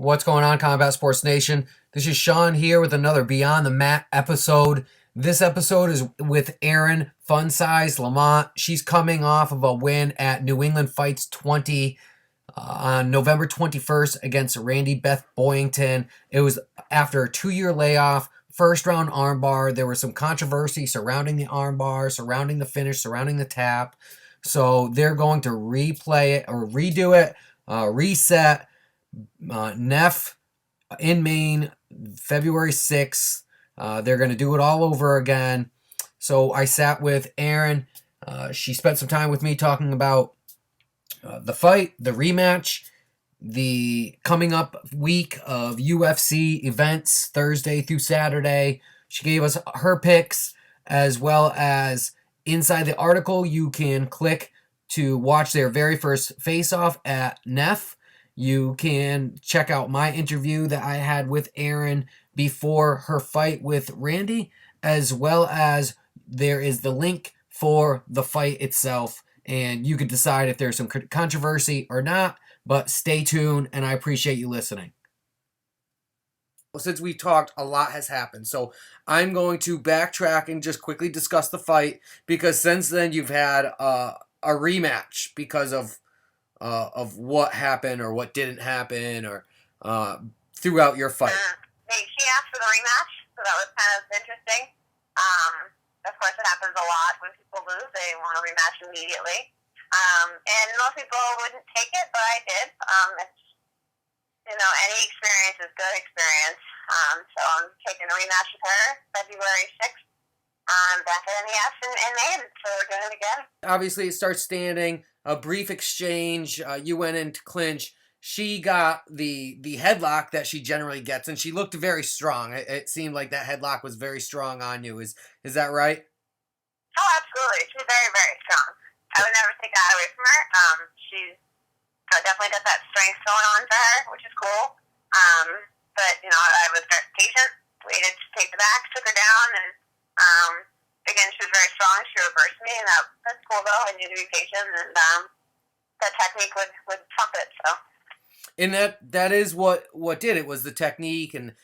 What's going on, Combat Sports Nation? This is Sean here with another Beyond the Mat episode. This episode is with Erin, fun size LaMonte. She's coming off of a win at New England Fights 20 on November 21st against Randy Beth Boyington. It was after a 2-year layoff, first round armbar. There was some controversy surrounding the armbar, surrounding the finish, surrounding the tap. So they're going to replay it or redo it, reset. Neff in Maine, February 6th. They're going to do it all over again. So I sat with Erin. She spent some time with me talking about the fight, the rematch, the coming up week of UFC events, Thursday through Saturday. She gave us her picks, as well as inside the article, you can click to watch their very first face-off at Neff. You can check out my interview that I had with Erin before her fight with Randy, as well as there is the link for the fight itself, and you can decide if there's some controversy or not, but stay tuned, and I appreciate you listening. Since we've talked, a lot has happened, so I'm going to backtrack and just quickly discuss the fight, because since then you've had a rematch because of what happened or what didn't happen or throughout your fight. She asked for the rematch, so that was kind of interesting. Of course, it happens a lot when people lose. They want a rematch immediately. And most people wouldn't take it, but I did. Any experience is good experience. So I'm taking a rematch with her February 6th. Back at NES in Maine, so we're doing it again. Obviously, it starts standing. A brief exchange. You went into clinch. She got the headlock that she generally gets, and she looked very strong. It seemed like that headlock was very strong on you. Is that right? Oh, absolutely. She's very, very strong. I would never take that away from her. She's definitely got that strength going on for her, which is cool. But I was very patient, waited to take the back, took her down, and again, she was very strong. She reversed me, and that's cool, though. I need to be patient, and that technique would trump it, so. And that is what did it, was the technique, and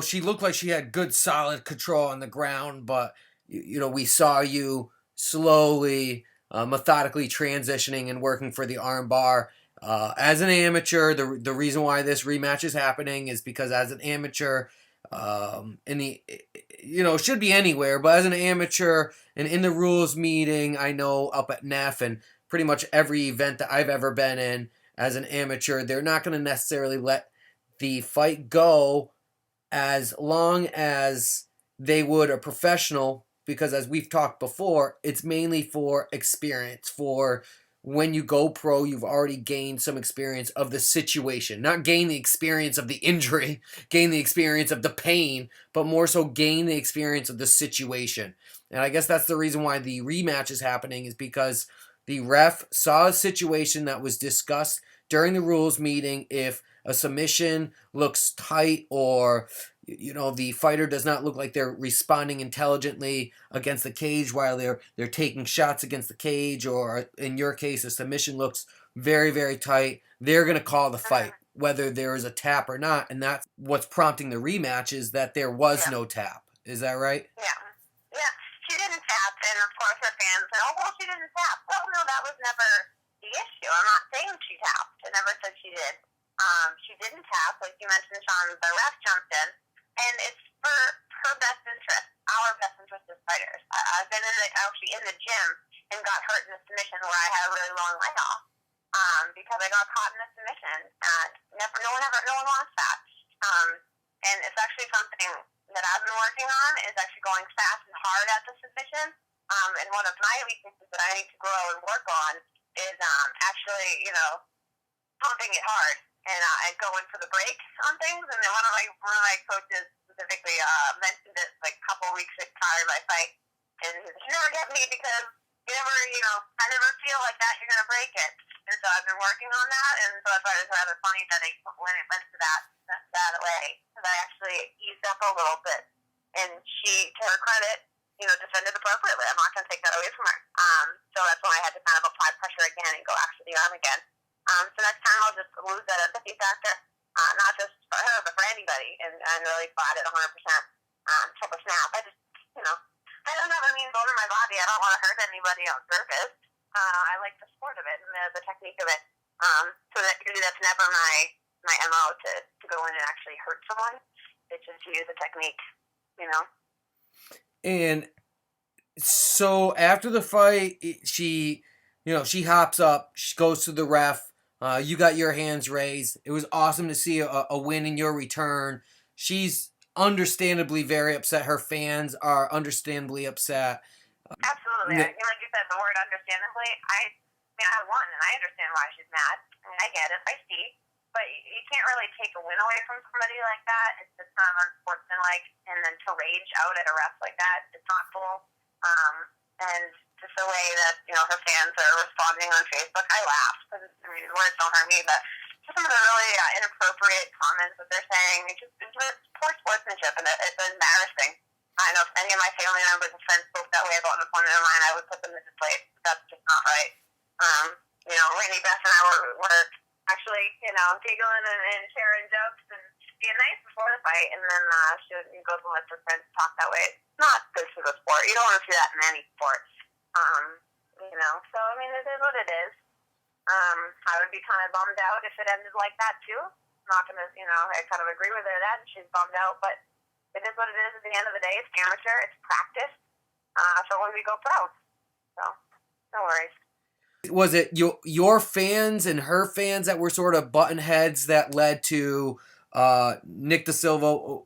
she looked like she had good, solid control on the ground, but, we saw you slowly, methodically transitioning and working for the arm bar. As an amateur, the reason why this rematch is happening is because as an amateur, should be anywhere, but as an amateur and in the rules meeting, I know up at Neff and pretty much every event that I've ever been in as an amateur, they're not going to necessarily let the fight go as long as they would a professional, because as we've talked before, it's mainly for experience. For when you go pro, you've already gained some experience of the situation. Not gain the experience of the injury, gain the experience of the pain, but more so gain the experience of the situation. And I guess that's the reason why the rematch is happening, is because the ref saw a situation that was discussed during the rules meeting. If a submission looks tight, or the fighter does not look like they're responding intelligently against the cage while they're taking shots against the cage, or in your case, a submission looks very, very tight, they're going to call the fight, whether there is a tap or not. And that's what's prompting the rematch, is that there was no tap. Is that right? Yeah. She didn't tap, and of course her fans said, oh, well, she didn't tap. Well, no, that was never the issue. I'm not saying she tapped. I never said she did. She didn't tap. Like you mentioned, Sean, the ref jumped in. And it's for her best interest, our best interest as fighters. I've been actually in the gym and got hurt in a submission where I had a really long layoff because I got caught in a submission. No one wants that. And it's actually something that I've been working on, is actually going fast and hard at the submission. And one of my weaknesses that I need to grow and work on is actually, pumping it hard. And going for the break on things. And then one of my coaches specifically mentioned it like a couple weeks prior to my fight. And he said, you never get me because you never, I never feel like that you're going to break it. And so I've been working on that. And so I thought it was rather funny that when it went to that way, that I actually eased up a little bit. And she, to her credit, defended appropriately. I'm not going to take that away from her. So that's when I had to kind of apply pressure again and go after the arm again. So next time I'll just lose that empathy factor, not just for her, but for anybody, and really fight it 100%. Take a snap. I don't have a mean bone in my body. I don't want to hurt anybody on purpose. I like the sport of it and the technique of it. So that's never my MO to go in and actually hurt someone. It's just to use the technique, And so after the fight, she hops up, she goes to the ref. You got your hands raised. It was awesome to see a win in your return. She's understandably very upset. Her fans are understandably upset. Absolutely. Yeah. Like you said, the word understandably, I won, and I understand why she's mad. I mean, I get it. I see. But you can't really take a win away from somebody like that. It's just kind of unsportsmanlike. And then to rage out at a ref like that, it's not cool. And just the way that, her fans are responding on Facebook, I laugh. Because, words don't hurt me, but just some of the really inappropriate comments that they're saying. It's poor sportsmanship, and it's embarrassing. I know if any of my family members and friends spoke that way about an opponent of mine, I would put them into place. That's just not right. Rainey, Beth, and I were actually, giggling and sharing jokes and being nice before the fight, and then she would go and let her friends talk that way. It's not good for the sport. You don't want to see that in any sport. So, it is what it is. I would be kind of bummed out if it ended like that, too. I'm not going to, I kind of agree with her that she's bummed out, but it is what it is at the end of the day. It's amateur. It's practice for when we go pro. So, no worries. Was it your fans and her fans that were sort of button heads that led to Nick Da Silva,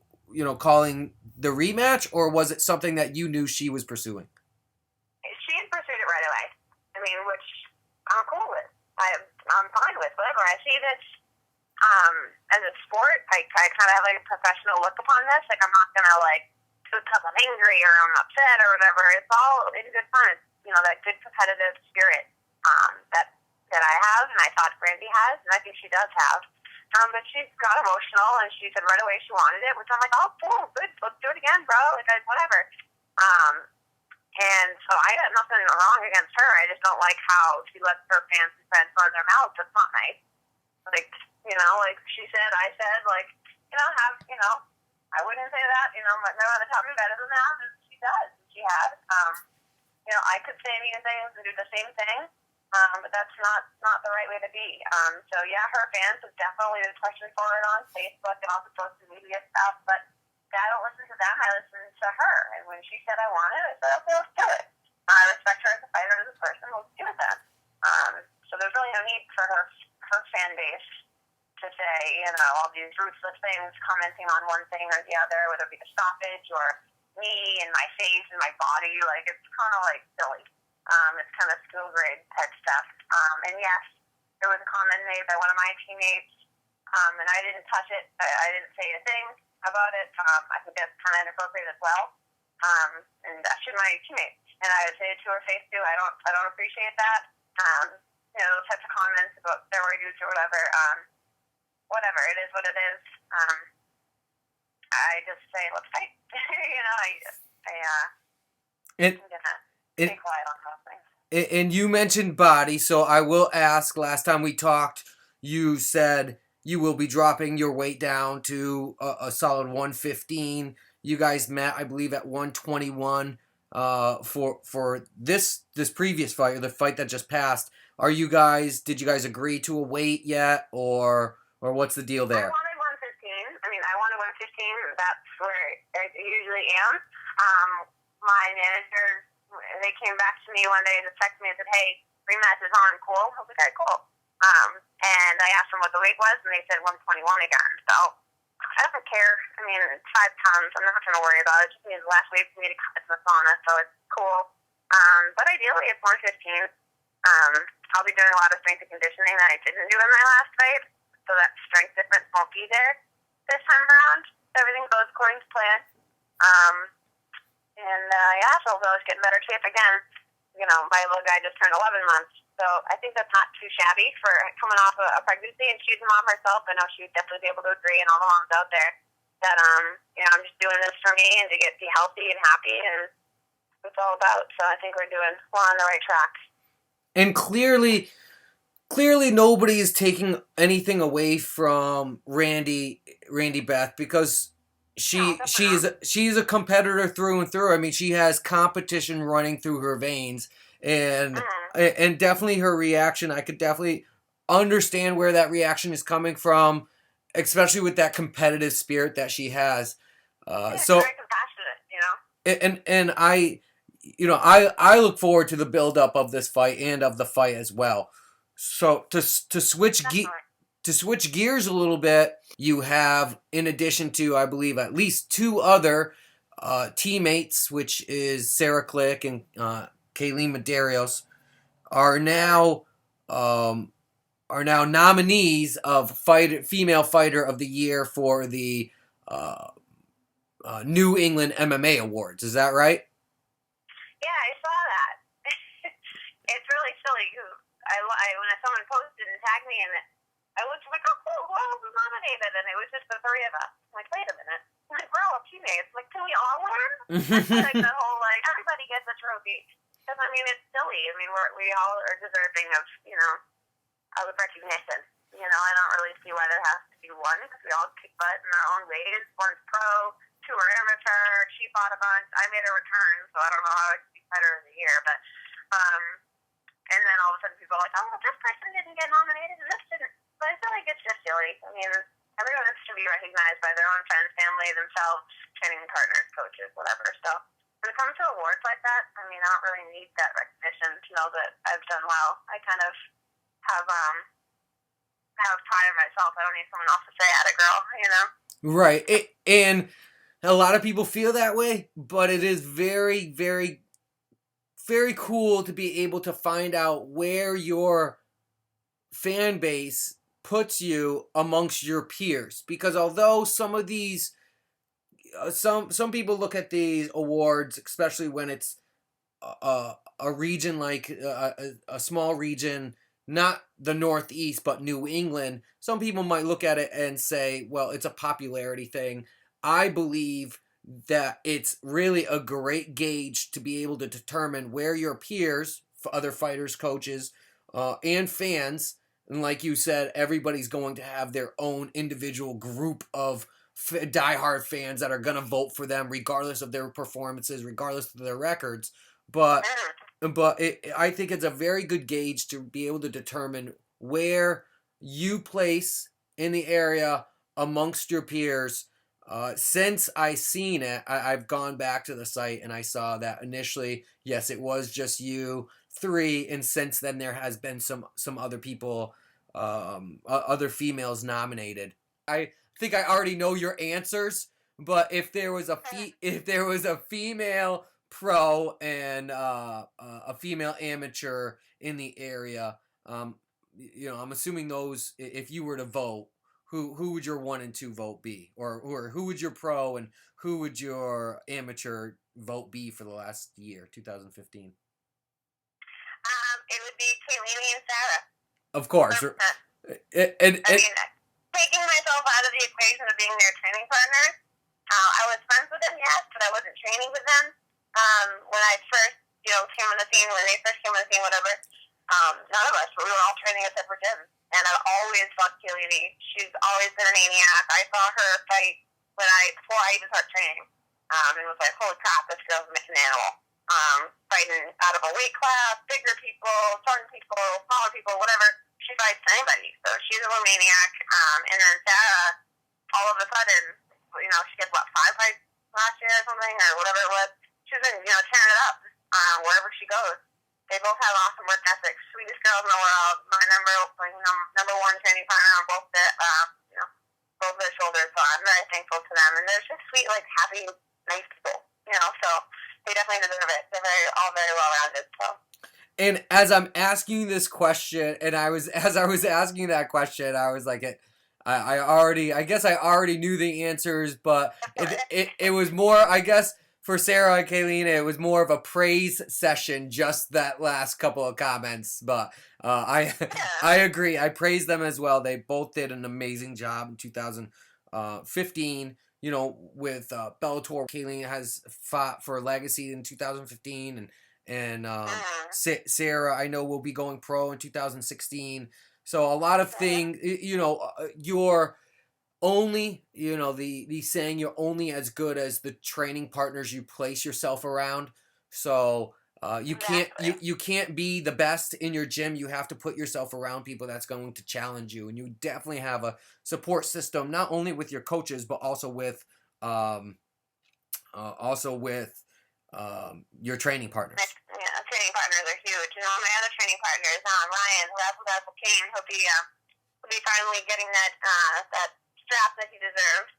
calling the rematch, or was it something that you knew she was pursuing? She had pursued it right away. Which I'm cool with. I'm fine with. Whatever. I see this as a sport. I kind of have a professional look upon this. Like, I'm not gonna because I'm angry or I'm upset or whatever. It's all in good fun. It's, that good competitive spirit that I have, and I thought Brandy has, and I think she does have. But she got emotional, and she said right away she wanted it, which I'm like, oh, cool, good, let's do it again, bro. Whatever. And so I got nothing wrong against her. I just don't like how she lets her fans and friends run their mouths. That's not nice. Like she said, I said, I wouldn't say that, but no one tell me better than that, and she does. She has. I could say mean things and do the same thing, but that's not the right way to be. So yeah, her fans have definitely been pushing for it on Facebook and all the social media stuff, but I don't listen to them. I listen to her, and when she said I want it, I said, okay, let's do it. I respect her as a fighter, as a person. Let's do it then. So there's really no need for her fan base to say, all these ruthless things, commenting on one thing or the other, whether it be the stoppage or me and my face and my body. It's kind of silly. It's kind of school grade type stuff. And yes, there was a comment made by one of my teammates, and I didn't touch it. I didn't say a thing about it. I think that's kind of inappropriate as well. And she's my teammate, and I would say it to her face too. I don't appreciate that. Those types of comments about steroid use or whatever. Whatever, it is what it is. I just say, let's fight. I'm gonna stay quiet on those things. And you mentioned body, so I will ask, last time we talked, you said you will be dropping your weight down to a solid 115. You guys met, I believe, at 121 for this previous fight, or the fight that just passed. Did you guys agree to a weight yet, or what's the deal there? I wanted 115. I wanted 115. That's where I usually am. My managers, they came back to me one day and just texted me and said, hey, rematch is on, cool? I was like, all right, cool. And I asked them what the weight was, and they said 121 again. So I don't care. It's 5 pounds. I'm not going to worry about it. It just means less weight for me to cut in the sauna, so it's cool. But ideally, it's 115. I'll be doing a lot of strength and conditioning that I didn't do in my last fight, so that strength difference won't be there this time around. Everything goes according to plan. So I was getting better shape again. My little guy just turned 11 months, so I think that's not too shabby for coming off a pregnancy, and she's a mom herself. I know she would definitely be able to agree, and all the moms out there, that I'm just doing this for me and to be healthy and happy, and that's all about. So I think we're on the right track. And clearly, clearly nobody is taking anything away from Randy Beth, because No, definitely not. she's a competitor through and through. I mean, she has competition running through her veins, and Mm-hmm. and definitely her reaction. I could definitely understand where that reaction is coming from, especially with that competitive spirit that she has. Yeah, she's So very compassionate, you know? and I look forward to the build up of this fight and of the fight as well. So Definitely. to switch gears a little bit, you have, in addition to, I believe, at least two other teammates, which is Sarah Click and Kayleen Medeiros, are now um, nominees of female fighter of the year for the uh, New England MMA Awards. Is that right? Yeah, I saw that. It's really silly. When someone posted and tagged me in it, I looked like, oh, cool, who else was nominated? And it was just the three of us. I'm like, wait a minute. I'm like, we're all teammates. Like, can we all win? Like the whole, like, everybody gets a trophy. Because, I mean, it's silly. I mean, we all are deserving of, of recognition. I don't really see why there has to be one, because we all kick butt in our own ways. One's pro, two are amateur. She fought a bunch. I made a return, so I don't know how I could be fighter of the year. But, and then all of a sudden people are like, oh, well, this person didn't get nominated and this didn't. But I feel like it's just silly. I mean, everyone should be recognized by their own friends, family, themselves, training partners, coaches, whatever. So when it comes to awards like that, I mean, I don't really need that recognition to know that I've done well. I kind of have pride in myself. I don't need someone else to say, "Atta girl." Right. And a lot of people feel that way, but it is very, very, very cool to be able to find out where your fan base puts you amongst your peers. Because although some of these, some people look at these awards, especially when it's a region like a small region, not the Northeast, but New England, some people might look at it and say, well, it's a popularity thing. I believe that it's really a great gauge to be able to determine where your peers, other fighters, coaches, and fans, and like you said, everybody's going to have their own individual group of diehard fans that are going to vote for them regardless of their performances, regardless of their records. But I think it's a very good gauge to be able to determine where you place in the area amongst your peers. Since I seen it, I've gone back to the site and I saw that initially, yes, it was just you three, and since then there has been some other people, other females nominated. I think I already know your answers, but if there was if there was a female pro and a female amateur in the area, I'm assuming those. If you were to vote, who would your 1 and 2 vote be, or who would your pro and who would your amateur vote be for the last year, 2015? It would be Kaylee and Sarah. Of course, 100%. and I mean, taking myself out of the equation of being their training partners, I was friends with them, yes, but I wasn't training with them. When I first, came on the scene, when they first came on the scene, whatever, none of us, we were all training at separate gyms. And I've always loved Kaylee. She's always been a maniac. I saw her fight before I even started training. It was like, holy crap, this girl's a mission animal. Fighting out of a weight class, bigger people, shorter people, smaller people, whatever. She fights anybody. So she's a little maniac. And then Sarah, all of a sudden, she had, 5 fights last year or something, or whatever it was. She's been, tearing it up wherever she goes. They both have awesome work ethics. Sweetest girls in the world. My number one training partner on both their shoulders. So I'm very thankful to them. And they're just sweet, happy, nice people. So they definitely deserve it. They're all very well rounded. So. And as I'm asking this question, and as I was asking that question, I was like, I guess I already knew the answers, but it was more, I guess, for Sarah and Kayleen, it was more of a praise session, just that last couple of comments. But I agree. I praise them as well. They both did an amazing job in 2015. With Bellator, Kayleen has fought for Legacy in 2015, and Mm-hmm. Sarah, I know, will be going pro in 2016. So a lot of things, you're only, the saying, you're only as good as the training partners you place yourself around. So Exactly. you can't be the best in your gym. You have to put yourself around people that's going to challenge you, and you definitely have a support system, not only with your coaches but um, also with your training partners. Yeah, training partners are huge. My other training partner is Ryan, Razzle King. He'll be finally getting that strap that he deserves.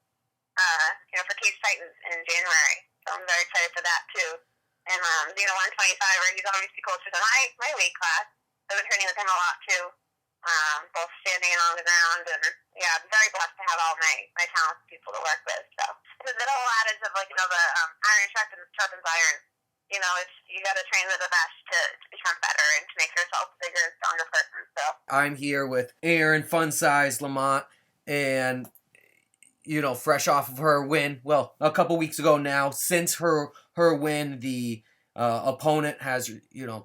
For Cage Titans in January. So I'm very excited for that too. And being a 125er, he's obviously closer to my weight class. So I've been training with him a lot too. Both standing and on the ground, and yeah, I'm very blessed to have all my talented people to work with. So it's the whole adage of the iron sharpens iron. It's you got to train with the best to become better and to make yourself a bigger and stronger person. So I'm here with Erin, fun size LaMonte, and fresh off of her win. Well, a couple weeks ago now. Since her win, the opponent has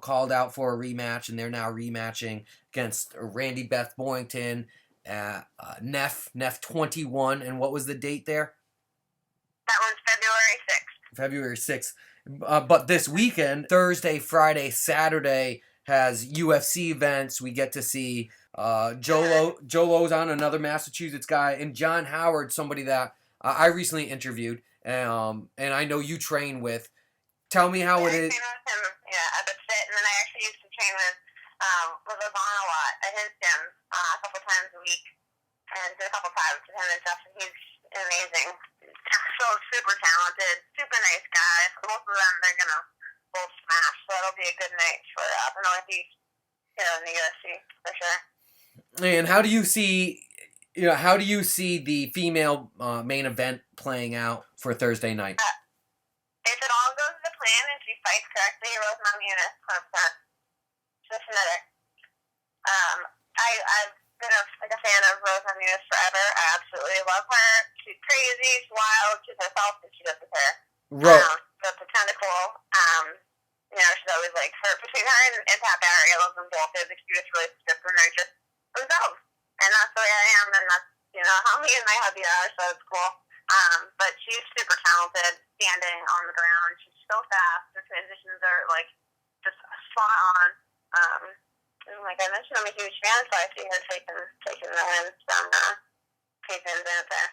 called out for a rematch, and they're now rematching against Randy Beth Boynton at NEF 21. And what was the date there? that one's February 6th. February 6th. But this weekend, Thursday, Friday, Saturday, has UFC events. We get to see Joe Lozon, another Massachusetts guy, and John Howard, somebody that I recently interviewed, and I know you train with. Tell me how it is. I train with him, at the fit, and then I actually used to train with Levon a lot at his gym a couple times a week, and did a couple times with him and stuff. And he's amazing, so super talented, super nice guy. For both of them, they're gonna both smash, so it'll be a good night for the Northeast, in the UFC for sure. And how do you see? How do you see the female main event playing out for Thursday night? If it all goes to plan and she fights correctly, Rose Namajunas, 100%. Just another. I've been a fan of Rose Namajunas forever. I absolutely love her. She's crazy, she's wild, she's herself, and she does with her. So it's kind of cool. She's always her between her and Pat Barry. I love them both. They have the cutest relationship, and they're just themselves. And that's the way I am, and that's how me and my hubby are. So it's cool. But she's super talented, standing on the ground. She's so fast. Her transitions are just spot on. And like I mentioned, I'm a huge fan, so I see her taking the wins from Caitlin Benefit.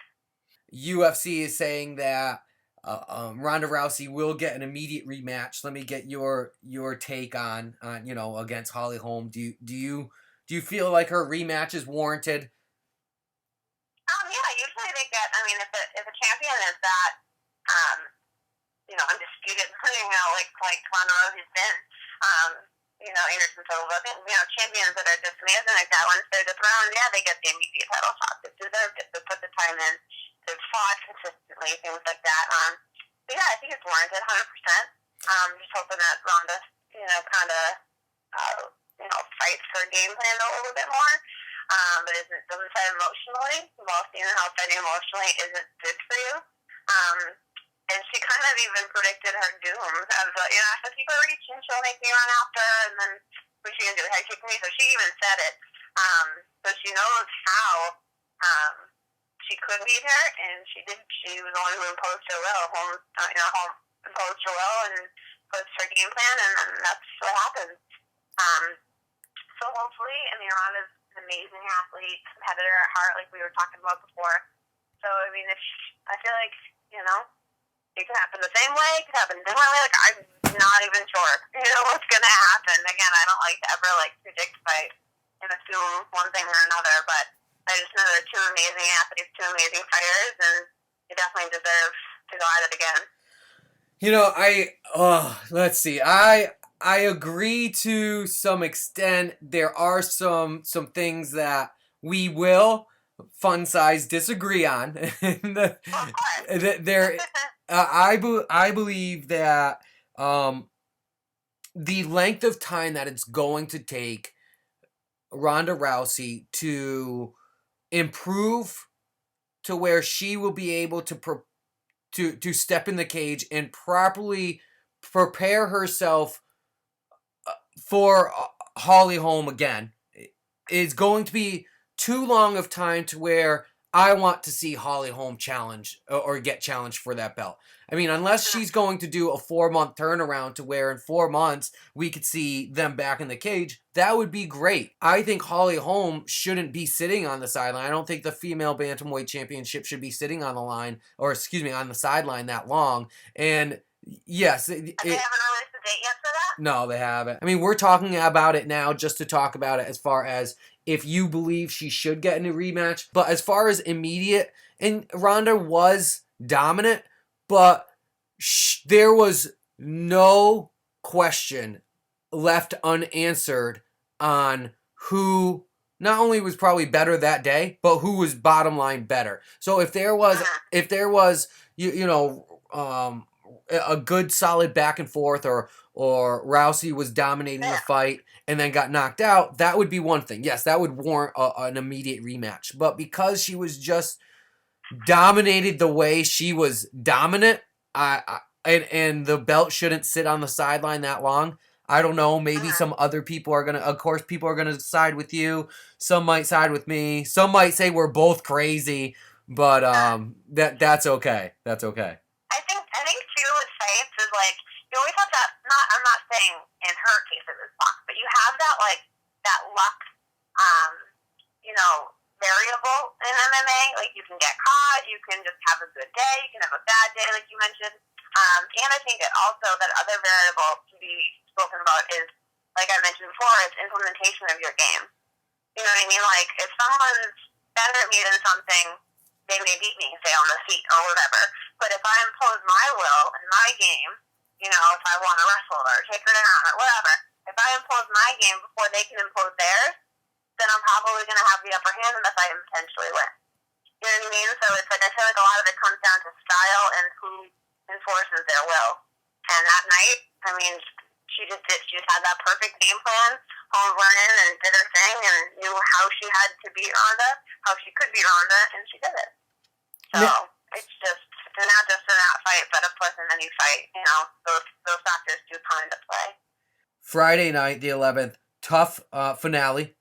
UFC is saying that Ronda Rousey will get an immediate rematch. Let me get your take on against Holly Holm. Do you feel like her rematch is warranted? Yeah, usually they get. I mean, if a champion is that, undisputed, like Ronda Rousey's been, Anderson Silva, champions that are just amazing like that. Once they're dethroned, yeah, they get the immediate title shot. They deserved it. They put the time in. They've fought consistently, things like that. But yeah, I think it's warranted, 100%. Just hoping that Ronda, fights her game plan a little bit more. But doesn't fight emotionally. We've all seen how fighting emotionally isn't good for you. And she kind of even predicted her doom of if people are reaching, she'll make me run after, and then what's she gonna do? Head kick me? So she even said it. So she knows how she could beat her, and she did. She was the one who imposed her will. Home imposed her will and imposed her game plan, and that's what happened. So hopefully, Ronda's an amazing athlete, competitor at heart, like we were talking about before. So I mean, I feel like it could happen the same way, it could happen differently. I'm not even sure, what's gonna happen. Again, I don't like to ever predict fight and assume one thing or another, but I just know they're two amazing athletes, two amazing fighters, and they definitely deserve to go at it again. Let's see. I agree to some extent. There are some things that we will fun size disagree on. I believe that the length of time that it's going to take Ronda Rousey to improve to where she will be able to step in the cage and properly prepare herself for Holly Holm again is going to be too long of time to where I want to see Holly Holm challenge or get challenged for that belt. I mean, unless she's going to do a 4-month turnaround to where in 4 months we could see them back in the cage, that would be great. I think Holly Holm shouldn't be sitting on the sideline. I don't think the female bantamweight championship should be sitting on the line, or excuse me, on the sideline that long. And yes, they haven't released a date yet for that? No, they haven't. I mean, we're talking about it now just to talk about it as far as if you believe she should get a new rematch. But as far as immediate, and Ronda was dominant, but there was no question left unanswered on who not only was probably better that day, but who was bottom line better. So if there was a good solid back and forth, or Rousey was dominating the fight and then got knocked out, that would be one thing. Yes, that would warrant an immediate rematch. But because she was just dominated the way she was dominant, and the belt shouldn't sit on the sideline that long. I don't know. Maybe some other people are gonna. Of course, people are gonna side with you. Some might side with me. Some might say we're both crazy. But that's okay. That's okay. I think too with fights is like you always have that. I'm not saying in her case it was luck, but you have that like that luck, variable in MMA. Like you can get caught, you can just have a good day, you can have a bad day, like you mentioned. And I think that also that other variable to be spoken about is, like I mentioned before, is implementation of your game. You know what I mean? Like if someone's better at me than something, they may beat me, say on the feet or whatever. But if I impose my will and my game, if I want to wrestle or take her down or whatever, if I impose my game before they can impose theirs, then I'm probably going to have the upper hand in the fight and potentially win. You know what I mean? So it's like I feel like a lot of it comes down to style and who enforces their will. And that night, I mean, she just had that perfect game plan. Holmes went in and did her thing and knew how she had to beat Ronda, how she could beat Ronda, and she did it. So it's just not just in that fight, but of course in any fight, those factors do come into play. Friday night, the 11th, tough finale.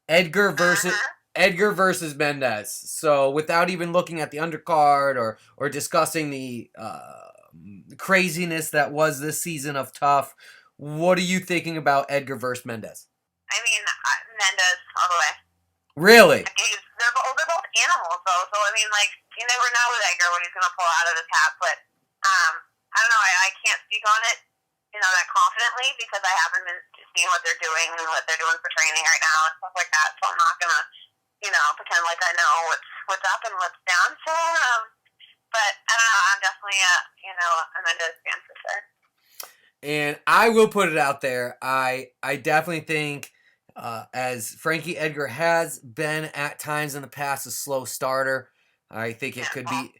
Edgar versus Mendez. So without even looking at the undercard or discussing the craziness that was this season of Tough, what are you thinking about Edgar versus Mendez? I mean, Mendez all the way. Really? They're both animals, though. So I mean, like you never know with Edgar what he's going to pull out of his hat. But I don't know. I can't speak on it, that confidently because I haven't been seeing what they're doing and what they're doing for training right now and stuff like that. So I'm not gonna, pretend like I know what's up and what's down. So, but I don't know. I'm definitely a Mendez fan for sure. And I will put it out there. I definitely think, as Frankie Edgar has been at times in the past a slow starter, I think it could be.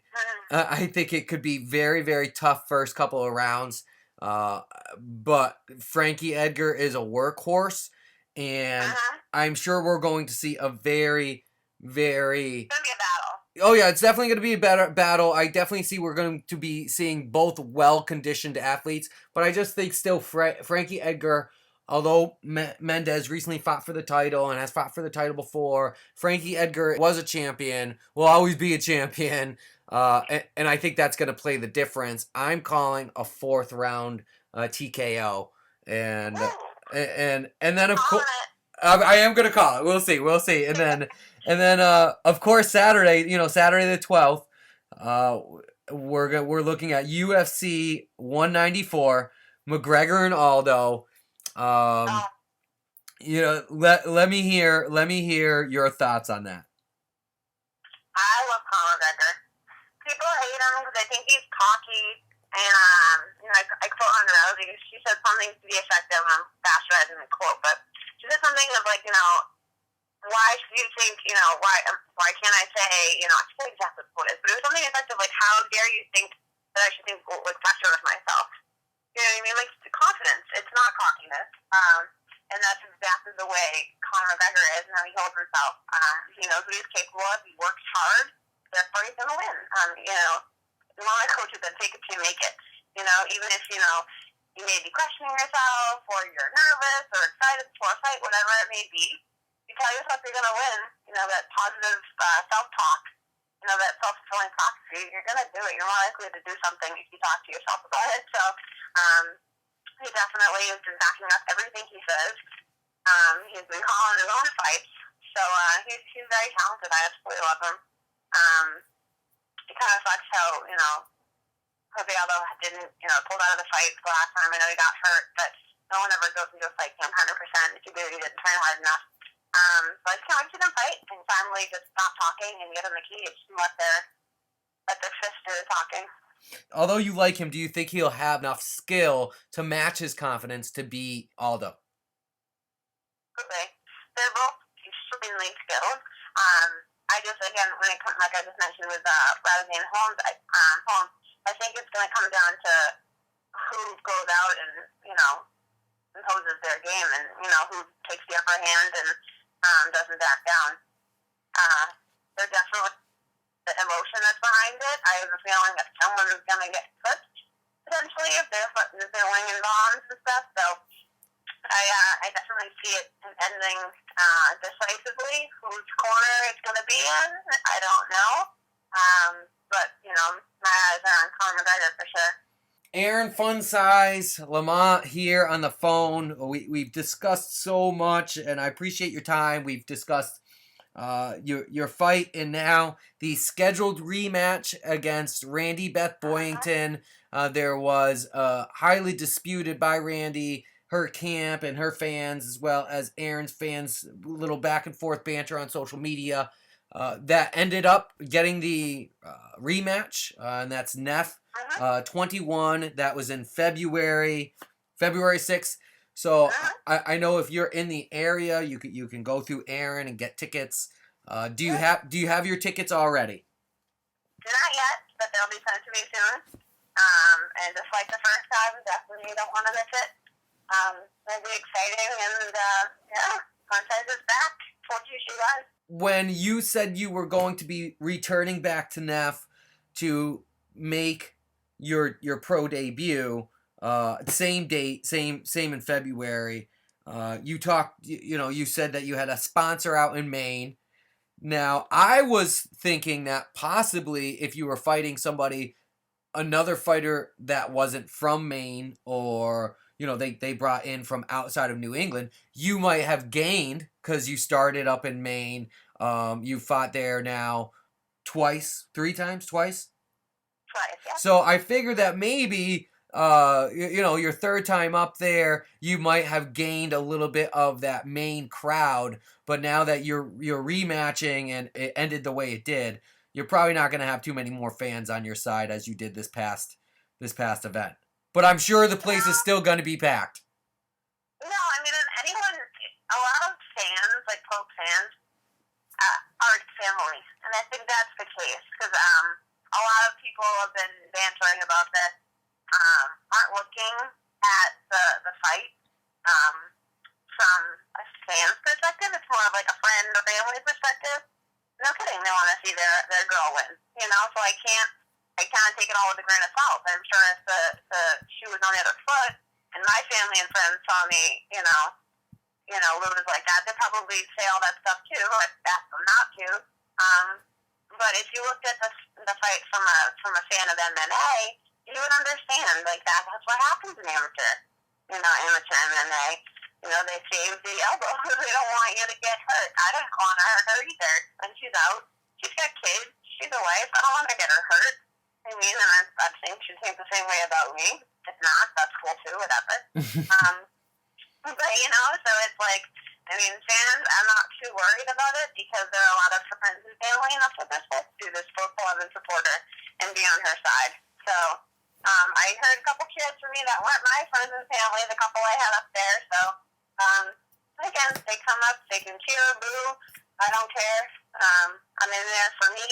I think it could be very, very tough first couple of rounds. But Frankie Edgar is a workhorse, and I'm sure we're going to see a very, very. It's gonna be a battle. Oh yeah, it's definitely going to be a better battle. I definitely see we're going to be seeing both well-conditioned athletes, but I just think still Frankie Edgar, although Mendez recently fought for the title and has fought for the title before, Frankie Edgar was a champion, will always be a champion, and I think that's going to play the difference. I'm calling a 4th round TKO, and then of course I am going to call it. We'll see, and then of course Saturday the 12th, we're looking at UFC 194, McGregor and Aldo. Let me hear your thoughts on that. I love Conor McGregor. People hate him because I think he's cocky, and I quote on Rousey. She said something to the effect of, I'm bastardizing the quote, but she said something of like, why do you think, why can't I say, I forget exactly what it is, but it was something effective like, how dare you think that I should think like pressure with myself? You know what I mean? Like confidence. It's not cockiness. And that's exactly the way Conor McGregor is and how he holds himself. He knows what he's capable of. He works hard. Therefore, he's going to win. One of my coaches said, "Take it till you make it." Even if you may be questioning yourself, or you're nervous or excited for a fight, whatever it may be. You tell yourself you're going to win, that positive self-talk, that self-fulfilling prophecy, you're going to do it. You're more likely to do something if you talk to yourself about it. So he definitely has been backing up everything he says. He's been calling his own fights. So he's very talented. I absolutely love him. It kind of sucks how, Jose Aldo didn't, pulled out of the fight the last time. I know he got hurt, but no one ever goes into a fight game 100%. If you did, he didn't train hard enough. But I just can't wait to see them fight and finally just stop talking and get in the cage and let their fist do the talking. Although you like him, do you think he'll have enough skill to match his confidence to beat Aldo? Okay. They're both extremely skilled. I just, again, when it comes, like I just mentioned with Rousey and Holmes, I think it's going to come down to who goes out and, imposes their game and, who takes the upper hand and doesn't back down. There's definitely the emotion that's behind it. I have a feeling that someone is going to get pushed, potentially, if they're winning bombs and stuff. So I definitely see it ending decisively. Whose corner it's going to be in, I don't know. But, my eyes are on Conor McGregor for sure. Erin, Fun Size, LaMonte here on the phone. We've discussed so much, and I appreciate your time. We've discussed your fight, and now the scheduled rematch against Randy Beth Boyington. There was highly disputed by Randy, her camp, and her fans, as well as Erin's fans, little back and forth banter on social media. That ended up getting the rematch, and that's Neff 21. That was in February 6th. So I know if you're in the area, you can go through Erin and get tickets. Do you have your tickets already? Not yet, but they'll be sent to me soon. And just like the first time, definitely don't want to miss it. It'll be exciting, and Fun Size is back. Told you she was. When you said you were going to be returning back to Neff to make your pro debut, same date, same in February. You said that you had a sponsor out in Maine. Now, I was thinking that possibly if you were fighting another fighter that wasn't from Maine, or they brought in from outside of New England, you might have gained because you started up in Maine. You fought there now twice. Twice, yeah. So I figured that maybe your third time up there, you might have gained a little bit of that Maine crowd. But now that you're rematching and it ended the way it did, you're probably not going to have too many more fans on your side as you did this past event. But I'm sure the place is still going to be packed. No, I mean, a lot of fans, like pro fans, are family, and I think that's the case because a lot of people have been bantering about this. Aren't looking at the fight from a fan's perspective. It's more of like a friend or family perspective. No kidding, they want to see their girl win. So I kind of take it all with a grain of salt. I'm sure if the shoe was on the other foot, and my family and friends saw me, lose like that, they'd probably say all that stuff too. I'd ask them not to. But if you looked at the fight from a fan of MMA, you would understand, like, that's what happens in amateur MMA. They save the elbow. They don't want you to get hurt. I don't want to hurt her either. When she's out, she's got kids. She's a wife. I don't want to get her hurt. I mean, and I'm saying she thinks the same way about me. If not, that's cool too, whatever. But, so it's like, fans, I'm not too worried about it because there are a lot of her friends and family, and that's what they're supposed to do. They're supposed to love and support her and be on her side. So, I heard a couple cheers for me that weren't my friends and family, the couple I had up there. So, again, they come up, they can cheer, boo. I don't care. I'm in there for me.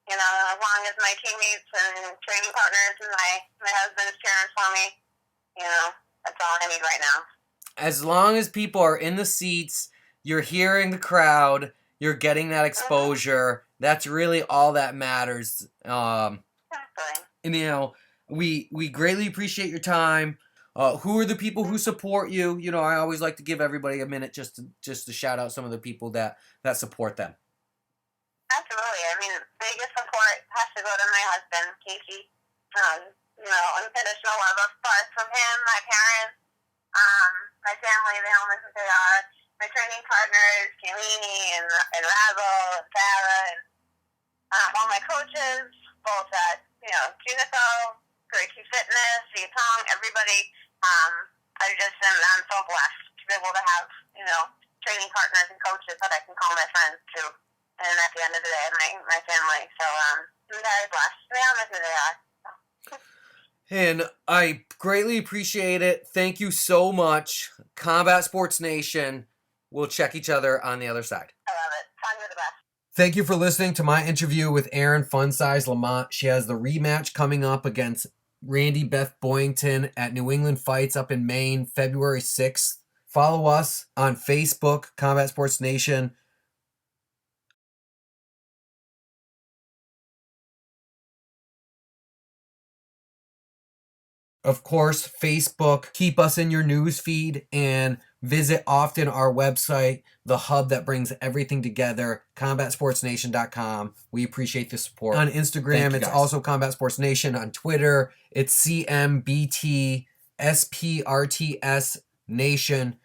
As long as my teammates and training partners and my husband is cheering for me, that's all I need right now. As long as people are in the seats, you're hearing the crowd, you're getting that exposure. That's really all that matters. Exactly. And we greatly appreciate your time. Who are the people who support you? You know, I always like to give everybody a minute just to shout out some of the people that support them. Absolutely. I mean, biggest support has to go to my husband, Casey. Unconditional love, of course, from him, my parents, my family, they all know who they are. My training partners, Kaylini and Razzle and Sarah, and all my coaches, both at, Junico, Great Key Fitness, Vietong, everybody. I'm so blessed to be able to have, training partners and coaches that I can call my friends too. And at the end of the day, my family. So I'm very blessed. They all know who they are. And I greatly appreciate it. Thank you so much. Combat Sports Nation. We'll check each other on the other side. I love it. You're the best. Thank you for listening to my interview with Erin Fun Size LaMonte. She has the rematch coming up against Randy Beth Boyington at New England Fights up in Maine, February 6th. Follow us on Facebook, Combat Sports Nation. Of course, Facebook. Keep us in your news feed and visit often our website, the hub that brings everything together, CombatSportsNation.com. We appreciate the support. On Instagram, it's also Combat Sports Nation. On Twitter, it's CMBTSPRTS Nation.